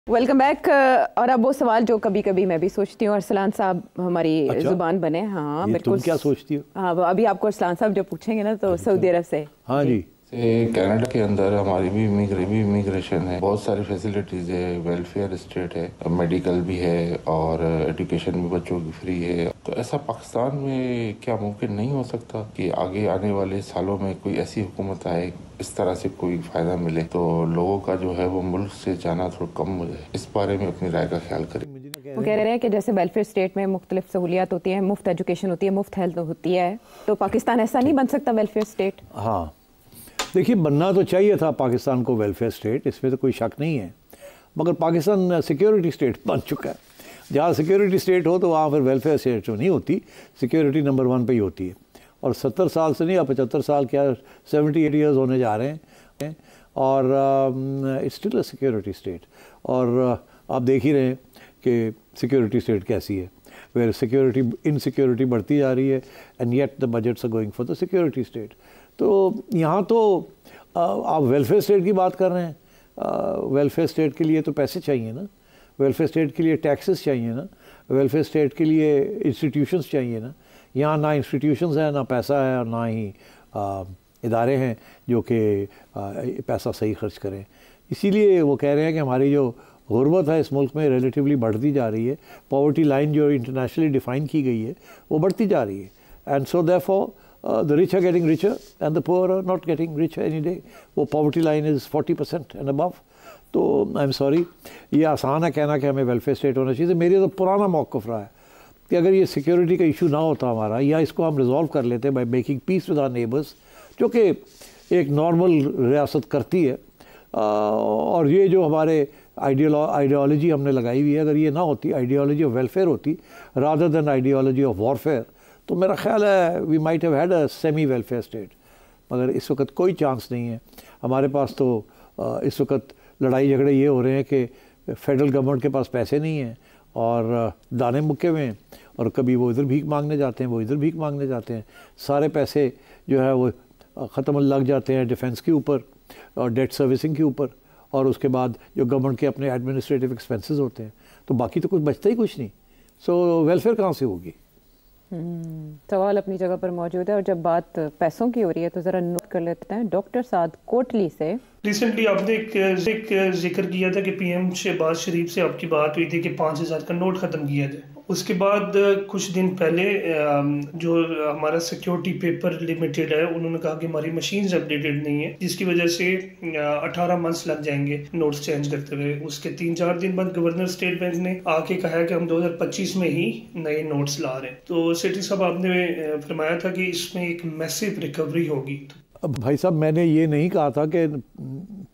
Welcome back. और अब वो सवाल जो कभी कभी मैं भी सोचती हूँ, अरसलान साहब हमारी जुबान बने। हाँ बिल्कुल। तुम क्या सोचती हो? हाँ अभी आपको अरसलान साहब जब पूछेंगे ना तो सऊदी अरब से। हाँ जी। कनाडा के अंदर हमारी भी इमिग्रेशन है, बहुत सारी फैसिलिटीज है, वेलफेयर स्टेट है, मेडिकल भी है और एजुकेशन भी बच्चों की फ्री है। तो ऐसा पाकिस्तान में क्या मुमकिन नहीं हो सकता कि आगे आने वाले सालों में कोई ऐसी हुकूमत आए, इस तरह से कोई फायदा मिले तो लोगों का जो है वो मुल्क से जाना थोड़ा कम हो जाए? इस बारे में अपनी राय का ख्याल करें। वो कह रहे हैं कि जैसे वेलफेयर स्टेट में मुख्तलिफ सहूलियात होती है, मुफ्त एजुकेशन होती है, मुफ्त हेल्थ होती है, तो पाकिस्तान ऐसा नहीं बन सकता वेलफेयर स्टेट? हाँ देखिए, बनना तो चाहिए था पाकिस्तान को वेलफेयर स्टेट, इसमें तो कोई शक नहीं है, मगर पाकिस्तान सिक्योरिटी स्टेट बन चुका है। जहाँ सिक्योरिटी स्टेट हो तो वहाँ फिर वेलफेयर स्टेट तो नहीं होती, सिक्योरिटी नंबर 1 पे ही होती है। और 70 साल से नहीं, अब 75 साल क्या 78 ईयर्स होने जा रहे हैं और it's still a security state. और आप देख ही रहे हैं कि सिक्योरिटी स्टेट कैसी है, वेयर सिक्योरिटी इनसिक्योरिटी बढ़ती जा रही है and yet the budgets are going for the security state. तो यहाँ तो आप वेलफेयर स्टेट की बात कर रहे हैं, वेलफेयर स्टेट के लिए तो पैसे चाहिए ना, वेलफेयर स्टेट के लिए टैक्सेस चाहिए ना, वेलफेयर स्टेट के लिए इंस्टीट्यूशंस चाहिए ना। यहाँ ना इंस्टीट्यूशंस हैं, ना पैसा है, और ना ही इदारे हैं जो कि पैसा सही खर्च करें। इसीलिए वो कह रहे हैं कि हमारी जो गुर्बत है इस मुल्क में रिलेटिवली बढ़ती जा रही है, पॉवर्टी लाइन जो इंटरनेशनली डिफ़ाइन की गई है वो बढ़ती जा रही है। And so therefore the rich are getting richer and the poor are not getting richer any day. वो poverty line is 40% and above. तो आई एम सॉरी, ये आसान है कहना कि हमें वेलफेयर स्टेट होना चाहिए। मेरे तो पुराना मौक़िफ़ रहा है कि अगर ये सिक्योरिटी का इशू ना होता हमारा, या इसको हम रिजॉल्व कर लेते by making peace with our neighbours, जो कि एक नॉर्मल रियासत करती है, और ये जो हमारे आइडियोलॉजी हमने लगाई हुई है, अगर ये ना होती, आइडियोलॉजी ऑफ वेलफेयर होती rather than ideology of warfare, तो मेरा ख्याल है we might have had a semi welfare state. मगर इस वक्त कोई चांस नहीं है हमारे पास। तो इस वक्त लड़ाई झगड़े ये हो रहे हैं कि फेडरल गवर्नमेंट के पास पैसे नहीं हैं और दाने मुक्के हुए हैं, और कभी वो इधर भीख मांगने जाते हैं, वो इधर भीख मांगने जाते हैं। सारे पैसे जो है वो ख़त्म लग जाते हैं डिफेंस के ऊपर और डेट सर्विसिंग के ऊपर, और उसके बाद जो गवर्नमेंट के अपने एडमिनिस्ट्रेटिव एक्सपेंसेस होते हैं, तो बाकी तो कुछ बचता ही कुछ नहीं। सो वेलफेयर कहाँ से होगी? सवाल अपनी जगह पर मौजूद है। और जब बात पैसों की हो रही है तो ज़रा नोट कर लेते हैं डॉक्टर साद कोटली से। रिसेंटली आपने एक जिक्र किया था कि पीएम शहबाज शरीफ से आपकी बात हुई थी कि 5,000 का नोट ख़त्म किया जाए। उसके बाद कुछ दिन पहले जो हमारा सिक्योरिटी पेपर लिमिटेड है, उन्होंने कहा कि हमारी मशीन्स अपडेटेड नहीं है, जिसकी वजह से 18 मंथ्स लग जाएंगे नोट्स चेंज करते हुए। उसके 3-4 दिन बाद गवर्नर स्टेट बैंक ने आके कहा है कि हम 2025 में ही नए नोट्स ला रहे हैं। तो सेठी साहब आपने फरमाया था कि इसमें एक मैसिव रिकवरी होगी। अब भाई साहब, मैंने ये नहीं कहा था कि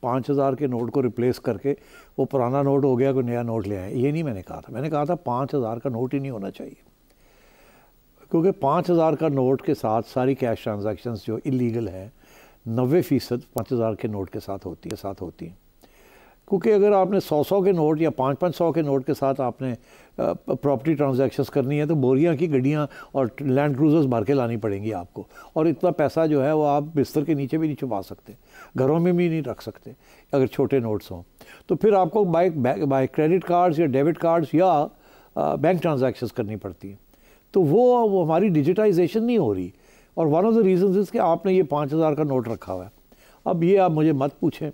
5,000 के नोट को रिप्लेस करके वो पुराना नोट हो गया, कोई नया नोट ले आए, ये नहीं मैंने कहा था। मैंने कहा था 5,000 का नोट ही नहीं होना चाहिए, क्योंकि 5,000 का नोट के साथ सारी कैश ट्रांजैक्शंस जो इलीगल है 90% 5,000 के नोट के साथ होती है। क्योंकि अगर आपने 100 के नोट या 500 के नोट के साथ आपने प्रॉपर्टी ट्रांजैक्शंस करनी है तो बोरियां की गड्डियां और लैंड क्रूजर्स भर के लानी पड़ेंगी आपको, और इतना पैसा जो है वो आप बिस्तर के नीचे भी नहीं छुपा सकते, घरों में भी नहीं रख सकते अगर छोटे नोट्स हों। तो फिर आपको बाय क्रेडिट कार्ड्स या डेबिट कार्ड्स या बैंक ट्रांजैक्शंस करनी पड़ती हैं। तो वो हमारी डिजिटाइजेशन नहीं हो रही, और one of the reasons is कि आपने ये 5,000 का नोट रखा हुआ है। अब ये आप मुझे मत पूछें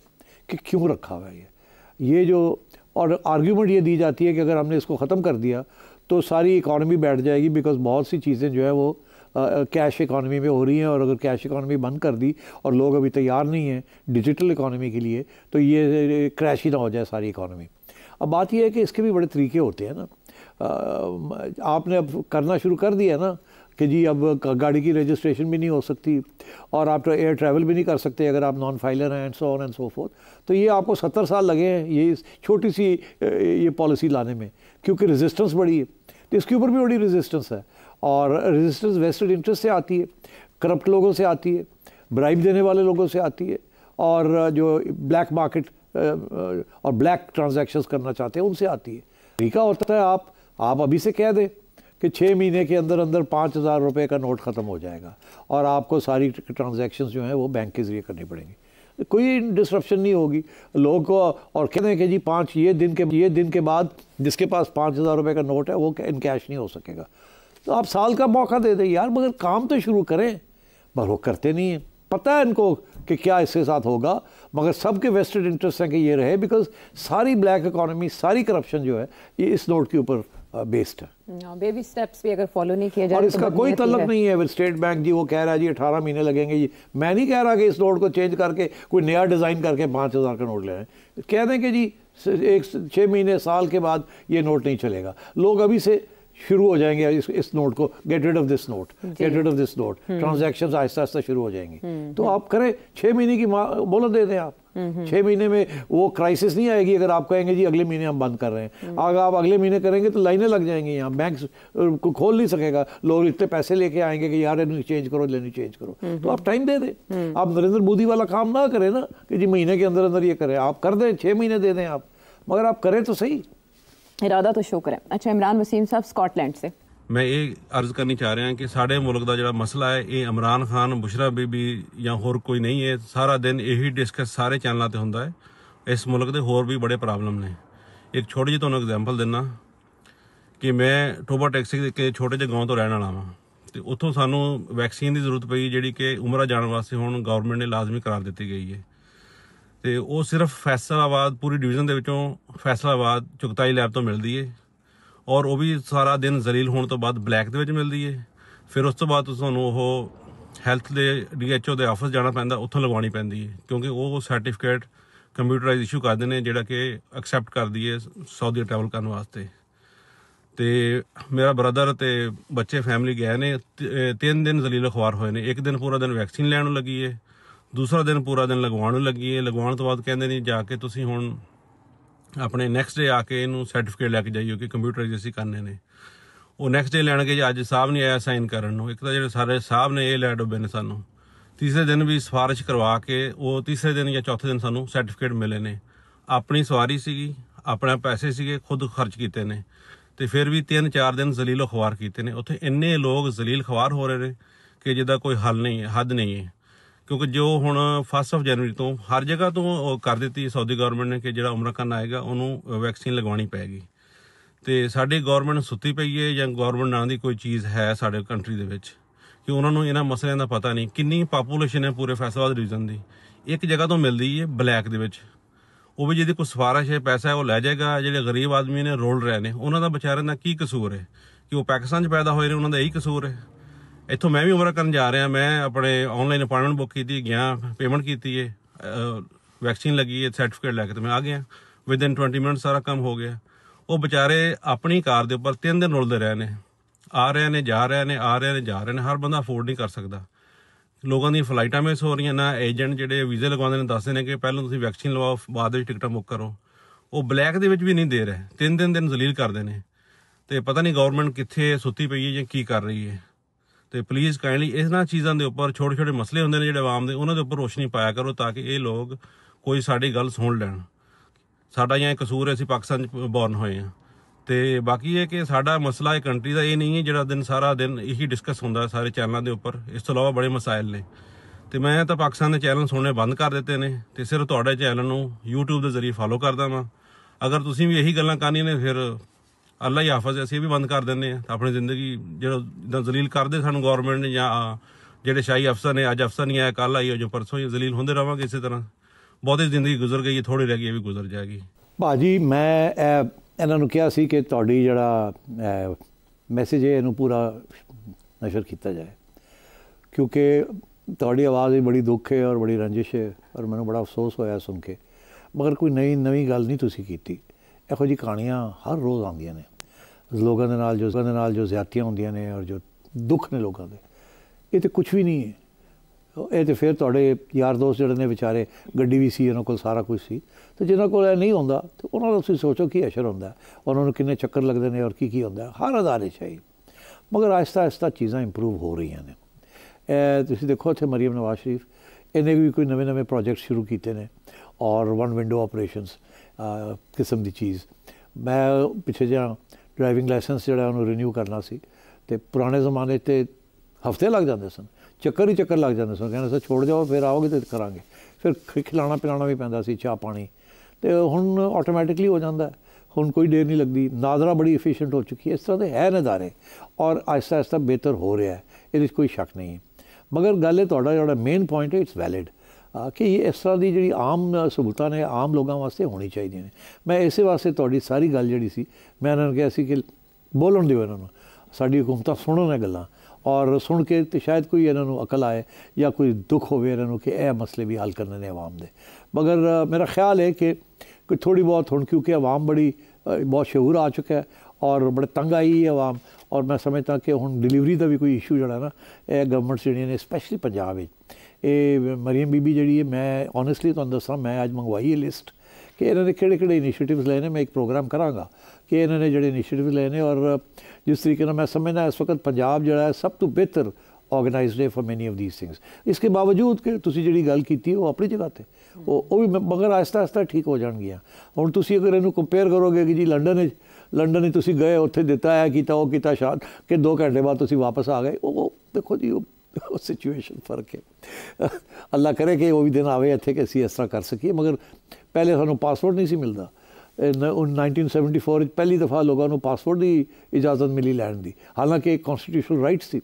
कि क्यों रखा हुआ है ये जो, और आर्ग्यूमेंट ये दी जाती है कि अगर हमने इसको ख़त्म कर दिया तो सारी इकॉनमी बैठ जाएगी, बिकॉज बहुत सी चीज़ें जो है वो कैश इकॉनमी में हो रही हैं, और अगर कैश इकॉनमी बंद कर दी और लोग अभी तैयार नहीं हैं डिजिटल इकॉनमी के लिए, तो ये क्रैश ही ना हो जाए सारी इकॉनमी। अब बात यह है कि इसके भी बड़े तरीके होते हैं ना। आपने अब करना शुरू कर दिया ना कि जी अब गाड़ी की रजिस्ट्रेशन भी नहीं हो सकती, और आप एयर ट्रैवल भी नहीं कर सकते अगर आप नॉन फाइलर हैं, and so on and so fourth. तो ये आपको 70 साल लगे हैं ये छोटी सी ये पॉलिसी लाने में, क्योंकि रेजिस्टेंस बड़ी है। तो इसके ऊपर भी बड़ी रेजिस्टेंस है, और रेजिस्टेंस वेस्टेड इंटरेस्ट से आती है, करप्ट लोगों से आती है, ब्राइब देने वाले लोगों से आती है, और जो ब्लैक मार्केट और ब्लैक ट्रांजैक्शंस करना चाहते हैं उनसे आती है। तरीका होता है आप अभी से कह दें कि 6 महीने के अंदर अंदर 5,000 रुपये का नोट ख़त्म हो जाएगा, और आपको सारी ट्रांजैक्शंस जो हैं वो बैंक के ज़रिए करनी पड़ेंगी। कोई डिस्ट्रप्शन नहीं होगी लोग को। और कहते हैं कि जी ये दिन के बाद जिसके पास 5,000 रुपये का नोट है वो इन कैश नहीं हो सकेगा। तो आप साल का मौका दे दें यार, मगर काम तो शुरू करें। पर वो करते नहीं हैं, पता है इनको कि क्या इसके साथ होगा, मगर सबके वेस्टेड इंटरेस्ट हैं कि ये रहे, बिकॉज सारी ब्लैक इकॉनमी, सारी करप्शन जो है ये इस नोट के ऊपर बेस्ड है। बेबी स्टेप्स भी अगर फॉलो नहीं किए जाए और इसका तो कोई तल्लक है। नहीं है स्टेट बैंक जी वो कह रहा है जी 18 महीने लगेंगे जी। मैं नहीं कह रहा कि इस नोट को चेंज करके कोई नया डिज़ाइन करके 5,000 का नोट ले आए। कह दें कि जी 6 महीने साल के बाद ये नोट नहीं चलेगा। लोग अभी से शुरू हो जाएंगे इस नोट को, get rid of this note, get rid of this note, transactions आहिस्ता आहिस्ता शुरू हो जाएंगी। तो आप करें 6 महीने की मोहलत दे दें आप। 6 महीने में वो क्राइसिस नहीं आएगी अगर आप कहेंगे जी अगले महीने हम बंद कर रहे हैं। अगर आप अगले महीने करेंगे तो लाइनें लग जाएंगी, यहाँ बैंक को खोल नहीं सकेगा, लोग इतने पैसे लेके आएंगे कि यार इन्हें चेंज करो, लेनी चेंज करो। तो आप टाइम दे दें। आप नरेंद्र मोदी वाला काम ना करें ना कि जी महीने के अंदर अंदर ये करें, आप कर दें, 6 महीने दे दें आप, मगर आप करें तो सही। इरादा तो शो करें। अच्छा, इमरान वसीम साहब स्कॉटलैंड से। मैं ये अर्ज करनी चाह रहा कि साढ़े मुल्क का जो मसला है ये इमरान खान, बुशरा बीबी या होर कोई नहीं है। सारा दिन यही डिस्कस सारे चैनलों पर होंदा है। इस मुल्क के होर भी बड़े प्रॉब्लम ने। एक छोटी जी तुहानूं एग्जाम्पल देना कि मैं टोबा टैक्सी के छोटे जे गाँव तो रहने वाला हाँ, तो उत्थों सानू वैक्सीन की जरूरत पई जिहड़ी कि उमरा जाने वास्ते हुण गौरमेंट ने लाजमी करार दी गई है। तो वो सिर्फ फैसलाबाद पूरी डिवीजन के विचों फैसलाबाद चुगताई लैब तो मिलती है, और वो भी सारा दिन जलील होने तो बाद ब्लैक दे विच मिलती है। फिर उस तो बाद तुहानूं वो हैल्थ के DHO के ऑफिस जाना पैंदा, उत्थों लगवानी पैंदी है, क्योंकि वो सर्टिफिकेट कंप्यूटराइज इशू करते हैं जिहड़ा कि एक्सैप्ट करदी है सऊदी ट्रैवल करने वास्ते। तो मेरा ब्रदर ते बच्चे फैमिली गए ने, 3 दिन जलील अखबार होए ने। एक दिन पूरा दिन वैक्सीन लैण लगी है, दूसरा दिन पूरा दिन लगवाण लगी है। लगवाण तो बाद कहते नहीं जाके तुसीं हुण अपने नैक्सट डे आके इनू सर्टिफिकेट लैके जाइयो कि कंप्यूटराइज असीं करने ने। वो नैक्सट डे लैणगे जी अज साहब नहीं आया साइन करन नूं। एक तो जिहड़े सारे साहब ने ये लै डुब्बे ने सानूं। तीसरे दिन भी सिफारिश करवा के वो तीसरे दिन या चौथे दिन सानूं सर्टिफिकेट मिले ने। अपनी सवारी सीगी, अपने पैसे सीगे, खुद खर्च किए ने, तो फिर भी 3-4 दिन जलीलो खवार किए ने। उत्थे इन्ने लोग जलील खवार हो रहे हैं कि जिहदा कोई हल नहीं है, हद नहीं है। क्योंकि जो हुण 1 जनवरी तो हर जगह तो कर दी सऊदी गौरमेंट ने कि जो उमरा करन आएगा उन्होंने वैक्सीन लगवानी पैगी। तो साडी गौरमेंट सुत्ती पई है या गौरमेंट नाम की कोई चीज़ है साडे कंट्री दे विच कि उन्होंने इन्हां मसलियां दा पता नहीं। कितनी पापूलेशन है पूरे फैसलाबाद डिवीजन की, एक जगह तो मिलती है ब्लैक दे विच, वो भी जिहदी कोई सिफारिश है पैसा है वो लै जाएगा। जिहड़े गरीब आदमी ने रोल रहे हैं उन्हों का बेचारिਆਂ ਦਾ की कसूर है कि वो पाकिस्तान पैदा होए ने, उन्होंने यही कसूर है। इतों मैं भी उमरा करन जा रहा, मैं अपने ऑनलाइन अपॉइंटमेंट बुक की, गया पेमेंट की है, वैक्सीन लगी है, सर्टिफिकेट लैके तो मैं आ गया। विदिन 20 मिनट सारा काम हो गया। वो बेचारे अपनी कार के उपर 3 दिन रुलते रहे ने, आ रहे ने जा रहे ने, आ रहे ने जा रहे ने। हर बंदा अफोर्ड नहीं कर सकता। लोगों दी फ्लाइटां मिस हो रही ना, एजेंट जिहड़े वीज़े लगवाते हैं दसदे ने कि पहले तुसीं वैक्सीन लवाओ बाद में टिकटां बुक करो। वो ब्लैक दे विच भी नहीं दे रहे, 3 दिन जलील करते हैं। तो पता नहीं गौरमेंट कित्थे सुत्ती पई है या की कर रही है। तो प्लीज़ काइंडली इन्हां चीज़ों के उपर छोटे छोटे मसले होंदे ने जिहड़े आवाम दे, उन्हां दे उपर रोशनी पाया करो ताकि ये लोग कोई साडी गल सुन लैण। साडा यहाँ कसूर है, असीं पाकिस्तान बॉर्न होए हैं। तो बाकी है कि साडा मसला कंट्री का ये नहीं है जिहड़ा दिन सारा दिन यही डिस्कस होंदा सारे चैनलों के उपर। इस तो इलावा बड़े मसाइल ने। तो मैं तो पाकिस्तान के चैनल सुनने बंद कर दिते हैं, तो सिर्फ तुहाडे चैनल नूं यूट्यूब के जरिए फॉलो करदा वां। अगर तुसीं भी यही गल्लां करनियां ने फिर अल्लाह ही हाफज, असीं भी बंद कर देंगे अपनी जिंदगी। जो जलील करते सानूं गौरमेंट ने या जिहड़े शाही अफसर ने, अज अफसर नहीं आया कल आई जो परसों ही जलील होंदे रहांगे इसी तरह। बहुती जिंदगी गुजर गई है, थोड़ी रह गई, ये भी गुजर जाएगी। भाजी मैं ਇਹਨਾਂ ਨੂੰ ਕਿਹਾ ਸੀ ਕਿ ਤੁਹਾਡੀ ਜਿਹੜਾ ਮੈਸੇਜ ਹੈ ਇਹਨੂੰ ਪੂਰਾ ਨਸ਼ਰ ਕੀਤਾ ਜਾਏ, ਕਿਉਂਕਿ ਤੁਹਾਡੀ ਆਵਾਜ਼ ਵੀ ਬੜੀ ਦੁੱਖ ਹੈ ਔਰ ਬੜੀ ਰੰਜਿਸ਼ ਹੈ ਔਰ ਮੈਨੂੰ ਬੜਾ ਅਫਸੋਸ ਹੋਇਆ ਸੁਣ ਕੇ। ਮਗਰ ਕੋਈ ਨਵੀਂ ਗੱਲ ਨਹੀਂ ਤੁਸੀਂ ਕੀਤੀ। ਇਹੋ ਜਿਹੀ ਕਹਾਣੀਆਂ ਹਰ ਰੋਜ਼ ਆਉਂਦੀਆਂ ਨੇ ਲੋਕਾਂ ਦੇ ਨਾਲ ਜੋ ਜ਼ਿਆਦਤੀਆਂ ਹੁੰਦੀਆਂ ਨੇ ਔਰ ਜੋ ਦੁੱਖ ਨੇ ਲੋਕਾਂ ਦੇ, ਇਹ ਤਾਂ ਕੁਛ ਵੀ ਨਹੀਂ ਹੈ। ਇਹ ਤਾਂ ਫਿਰ ਤੁਹਾਡੇ ਯਾਰ ਦੋਸਤ ਜਿਹੜੇ ਨੇ ਵਿਚਾਰੇ, ਗੱਡੀ ਵੀ ਸੀ ਉਹਨਾਂ ਕੋਲ, ਸਾਰਾ ਕੁਝ ਸੀ, ਤੇ ਜਿਨ੍ਹਾਂ ਕੋਲ ਇਹ ਨਹੀਂ ਹੁੰਦਾ ਤੇ ਉਹਨਾਂ ਦਾ ਤੁਸੀਂ ਸੋਚੋ ਕੀ ਅਸਰ ਹੁੰਦਾ, ਉਹਨਾਂ ਨੂੰ ਕਿੰਨੇ ਚੱਕਰ ਲੱਗਦੇ ਨੇ ਔਰ ਕੀ ਹੁੰਦਾ ਹਰ ਅਦਾਰੇ 'ਚ ਹੈ। ਮਗਰ ਆਹਿਸਤਾ ਚੀਜ਼ਾਂ ਇੰਪਰੂਵ ਹੋ ਰਹੀਆਂ ਨੇ। ਤੁਸੀਂ ਦੇਖੋ ਇੱਥੇ ਮਰੀਮ ਨਵਾਜ਼ ਸ਼ਰੀਫ, ਇਹਨੇ ਵੀ ਕੋਈ ਨਵੇਂ ਪ੍ਰੋਜੈਕਟ ਸ਼ੁਰੂ ਕੀਤੇ ਨੇ ਔਰ 1 ਵਿੰਡੋ ਆਪਰੇਸ਼ਨਸ ਕਿਸਮ ਦੀ ਚੀਜ਼। ਮੈਂ ਪਿੱਛੇ ਜਿਹਾ ਡਰਾਈਵਿੰਗ ਲਾਇਸੈਂਸ ਜਿਹੜਾ ਉਹਨੂੰ ਰੀਨਿਊ ਕਰਨਾ ਸੀ, ਤੇ ਪੁਰਾਣੇ ਜ਼ਮਾਨੇ 'ਤੇ ਹਫ਼ਤੇ ਲੱਗ ਜਾਂਦੇ ਸਨ, ਚੱਕਰ ਲੱਗ ਜਾਂਦੇ ਸਨ। ਕਹਿੰਦੇ ਸਰ ਛੋੜ ਜਾਓ, ਫਿਰ ਆਓਗੇ ਤਾਂ ਕਰਾਂਗੇ। फिर खिलाना पिलाना भी पैंदा सी चाह पानी, तो हुण ऑटोमैटिकली हो जाता है, हुण कोई देर नहीं लगती। नादरा बड़ी एफिशिएंट हो चुकी है, इस तरह के है नज़ारे और आहिस्ता आहिस्ता बेहतर हो रहा है, ये कोई शक नहीं है। मगर गल है तुहाडा जिहड़ा मेन पॉइंट है इट्स वैलिड कि इस तरह की जी आम सहूलतां ने आम लोगों वास्ते होनी चाहिए ने। मैं इस वास्ते तुहाडी सारी गल जी सी मैं इन्होंने कहा सी कि बोलन दिओ इन्होंने, साडी हुकूमतां सुनन है गल्लां और सुन के तो शायद कोई इन्होंने अकल आए या कोई दुख हो इन्होंने कि यह मसले भी हल करने ने अवाम दे। मगर मेरा ख्याल है कि थोड़ी बहुत हुण क्योंकि अवाम बड़ी बहुत शऊर आ चुका है और बड़े तंग आई है अवाम, और मैं समझता कि हुण डिलीवरी का भी कोई इशू जड़ा ना यह गवर्नमेंट्स जिहड़ियां ने स्पैशली पंजाब ये मरीम बीबी जी है, मैं ऑनेस्टली तुहानूं दसां मैं अज मंगवाई है लिस्ट कि इन्होंने किहड़े इनिशिएटिव्स लए ने। मैं एक प्रोग्राम करांगा कि इन्होंने जिहड़े इनिशिएटिव्स लए ने और जिस तरीके मैं समझना इस वक्त पंजाब जिहड़ा है सब तो बेहतर ऑर्गेनाइज्ड है for many of these things. इसके बावजूद कि तुसीं जिहड़ी गल कीती वो अपनी जगह ते वो भी मगर आहिस्ता आहिस्ता ठीक हो जाणगियां। हुण तुसीं अगर इहनूं कंपेयर करोगे कि जी लंडन तुसीं गए उत्थे दिता है कीता वो कीता शायद कि 2 घंटे बाद तुसीं वापस आ गए, वो देखो जी वो सिचुएशन फर्क है। अल्लाह करे कि वो भी दिन आवे इत्थे कि असीं इस तरह कर सकीए, मगर पहले सानूं पासपोर्ट नहीं सी मिलदा। 1974 पहली दफ़ा लोगों को पासपोर्ट की इजाज़त मिली लैंड की, हालांकि एक कॉन्स्टिट्यूशनल राइट सी।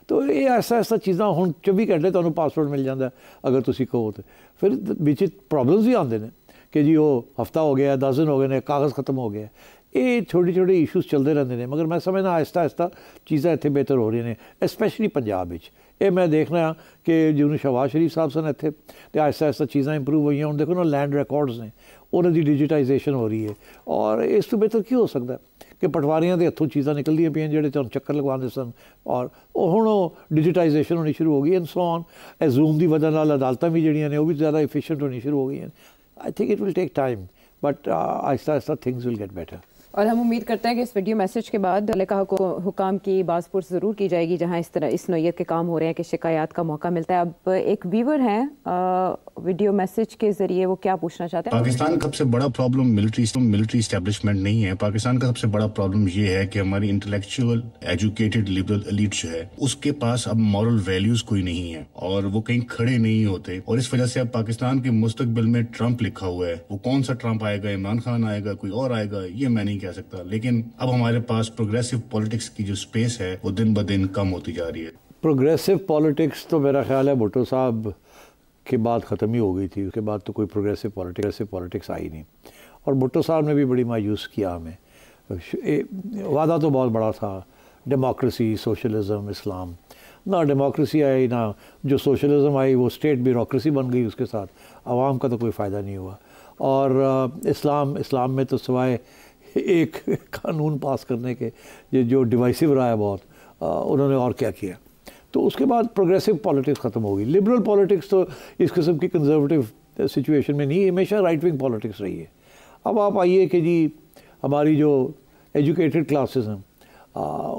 तो ये ऐसा चीज़ां हुण 24 घंटे तुहानूं पासपोर्ट मिल जाता अगर तुसीं कहो तो। फिर बिच प्रॉब्लम्स भी आते हैं कि जी वो हफ्ता हो गया 10 दिन हो गए ने कागज़ खत्म हो गया, ये छोटे छोटे इशूज़ चलते रहते हैं। मगर मैं समझना आहिस्ता आहिस्ता चीज़ां इत्थे बेहतर हो रही हैं स्पैशली पंजाब विच। ये मैं देखना कि जिन्होंने शहबाज शरीफ साहब सन इत्थे तो आहिस्ता आहिस्ता चीज़ां इंप्रूव हुई। हुण देखो ना लैंड रिकॉर्ड्स ने उन्होंने डिजिटाइजेशन हो रही है और इस तो बेहतर की हो सकता है कि पटवारियों के हथों चीज़ां निकलदियां पियां जिहड़े तुहानूं चक्कर लगवाते सन और हुण डिजिटाइजेशन होनी शुरू हो गई एंड सो ऑन। जूम की वजह नाल अदालतां भी जिहड़ियां ने वो भी ज़्यादा एफिशिएंट होनी शुरू हो गई हैं। I think it will take time but आहिस्ता आहिस्ता थिंग्स विल गेट बेटर। और हम उम्मीद करते हैं कि इस वीडियो मैसेज के बाद मलिका हुकाम की बाज़पुर्स ज़रूर की जाएगी जहां इस तरह इस नौयत के काम हो रहे हैं कि शिकायत का मौका मिलता है। अब एक व्यूवर हैं वीडियो मैसेज के ज़रिए, वो क्या पूछना चाहते हैं? पाकिस्तान का सबसे बड़ा प्रॉब्लम मिलिट्री एस्टेब्लिशमेंट नहीं है। पाकिस्तान का सबसे बड़ा प्रॉब्लम ये है कि हमारी इंटेलेक्चुअल एजुकेटेड लिबरल एलीट जो है उसके पास अब मॉरल वैल्यूज कोई नहीं है और वो कहीं खड़े नहीं होते, और इस वजह से अब पाकिस्तान के मुस्तकबिल में ट्रंप लिखा हुआ है। वो कौन सा ट्रंप आएगा, इमरान खान आएगा, कोई और आएगा, ये मैं नहीं कह सकता। लेकिन अब हमारे पास प्रोग्रेसिव पॉलिटिक्स की जो स्पेस है वो दिन ब दिन कम होती जा रही है। प्रोग्रेसिव पॉलिटिक्स तो मेरा ख्याल है भुट्टो साहब के बाद ख़त्म ही हो गई थी, उसके बाद तो कोई प्रोग्रेसिव पॉलिटिक्स आई नहीं। और भुट्टो साहब ने भी बड़ी मायूस किया हमें। वादा तो बहुत बड़ा था, डेमोक्रेसी, सोशलिज्म, इस्लाम। ना डेमोक्रेसी आई ना जो सोशलिज्म आई, वो स्टेट ब्यूरोक्रेसी बन गई उसके साथ, आवाम का तो कोई फ़ायदा नहीं हुआ। और इस्लाम में तो सिवाय एक कानून पास करने के ये जो डिवाइसिव रहा है बहुत, उन्होंने और क्या किया। तो उसके बाद प्रोग्रेसिव पॉलिटिक्स ख़त्म हो गई। लिबरल पॉलिटिक्स तो इस किस्म की कंजर्वेटिव सिचुएशन में नहीं, हमेशा राइट विंग पॉलिटिक्स रही है। अब आप आइए कि जी हमारी जो एजुकेटेड क्लासेस हैं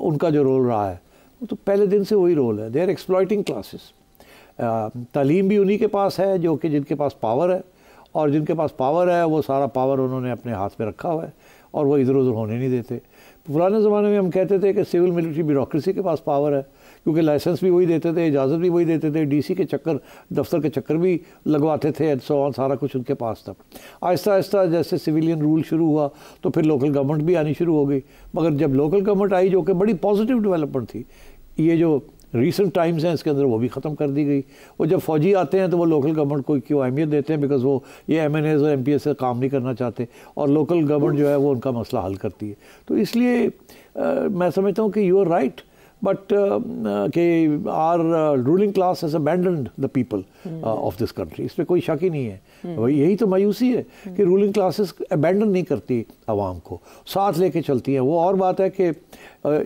उनका जो रोल रहा है वो तो पहले दिन से वही रोल है, दे आर एक्सप्लॉइटिंग क्लासेस। तालीम भी उन्हीं के पास है जो कि जिनके पास पावर है, और जिनके पास पावर है वो सारा पावर उन्होंने अपने हाथ में रखा हुआ है और वो इधर उधर होने नहीं देते। पुराने ज़माने में हम कहते थे कि सिविल मिलिट्री ब्यूरोक्रेसी के पास पावर है क्योंकि लाइसेंस भी वही देते थे, इजाज़त भी वही देते थे, डीसी के चक्कर, दफ्तर के चक्कर भी लगवाते थे एंड सो ऑन, सारा कुछ उनके पास था। आहिस्ता आहिस्ता जैसे सिविलियन रूल शुरू हुआ तो फिर लोकल गवर्नमेंट भी आनी शुरू हो गई। मगर जब लोकल गवर्नमेंट आई जो कि बड़ी पॉजिटिव डेवलपमेंट थी, ये जो रीसेंट टाइम्स हैं इसके अंदर वो भी ख़त्म कर दी गई। वो जब फ़ौजी आते हैं तो वो लोकल गवर्नमेंट को क्यों अहमियत देते हैं, बिकॉज वो ये MNAs और MPS से काम नहीं करना चाहते और लोकल गवर्नमेंट जो है वो उनका मसला हल करती है। तो इसलिए मैं समझता हूँ कि यू आर राइट, बट कि our ruling class has abandoned the people of this country, इसमें कोई शक ही नहीं है। वही यही तो मायूसी है कि रूलिंग क्लासेस अबैंडन नहीं करती आवाम को, साथ लेके चलती हैं। वो और बात है कि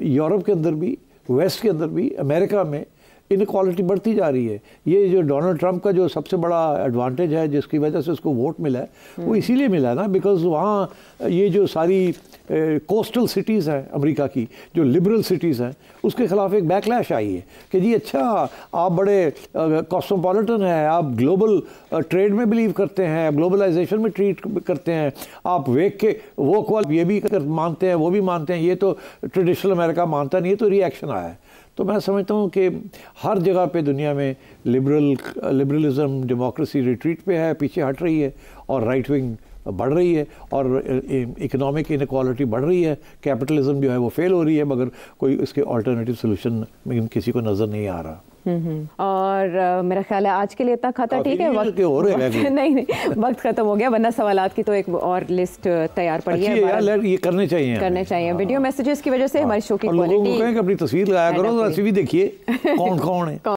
यूरोप के अंदर भी, वेस्ट के अंदर भी, अमेरिका में इनक्वालिटी बढ़ती जा रही है। ये जो डोनाल्ड ट्रंप का जो सबसे बड़ा एडवांटेज है जिसकी वजह से उसको वोट मिला है वो इसीलिए मिला है ना, बिकॉज वहाँ ये जो सारी कोस्टल सिटीज़ हैं अमेरिका की, जो लिबरल सिटीज़ हैं, उसके ख़िलाफ़ एक बैकलैश आई है कि जी अच्छा आप बड़े कॉस्मोपॉलिटन हैं, आप ग्लोबल ट्रेड में बिलीव करते हैं, ग्लोबलाइजेशन में ट्रीट करते हैं, आप वेक के वो क्वाल ये भी मानते हैं, वो भी मानते हैं, ये तो ट्रेडिशनल अमेरिका मानता नहीं है, तो रिएक्शन आया है। तो मैं समझता हूँ कि हर जगह पे दुनिया में लिबरलिज्म, डेमोक्रेसी रिट्रीट पे है, पीछे हट रही है, और राइट विंग बढ़ रही है, और इकोनॉमिक इनक्वालिटी बढ़ रही है, कैपिटलिज्म जो है वो फेल हो रही है, मगर कोई इसके अल्टरनेटिव सोल्यूशन किसी को नज़र नहीं आ रहा। और मेरा ख्याल है आज के लिए इतना खाता ठीक है, वक्त नहीं वक्त खत्म हो गया, वरना सवालात की तो एक और लिस्ट तैयार पड़ी है, ये करने चाहिए। वीडियो मैसेजेस की वजह से हमारे शो की क्वालिटी, अपनी तस्वीर लगाया करो, ऐसी भी देखिए कौन कौन है।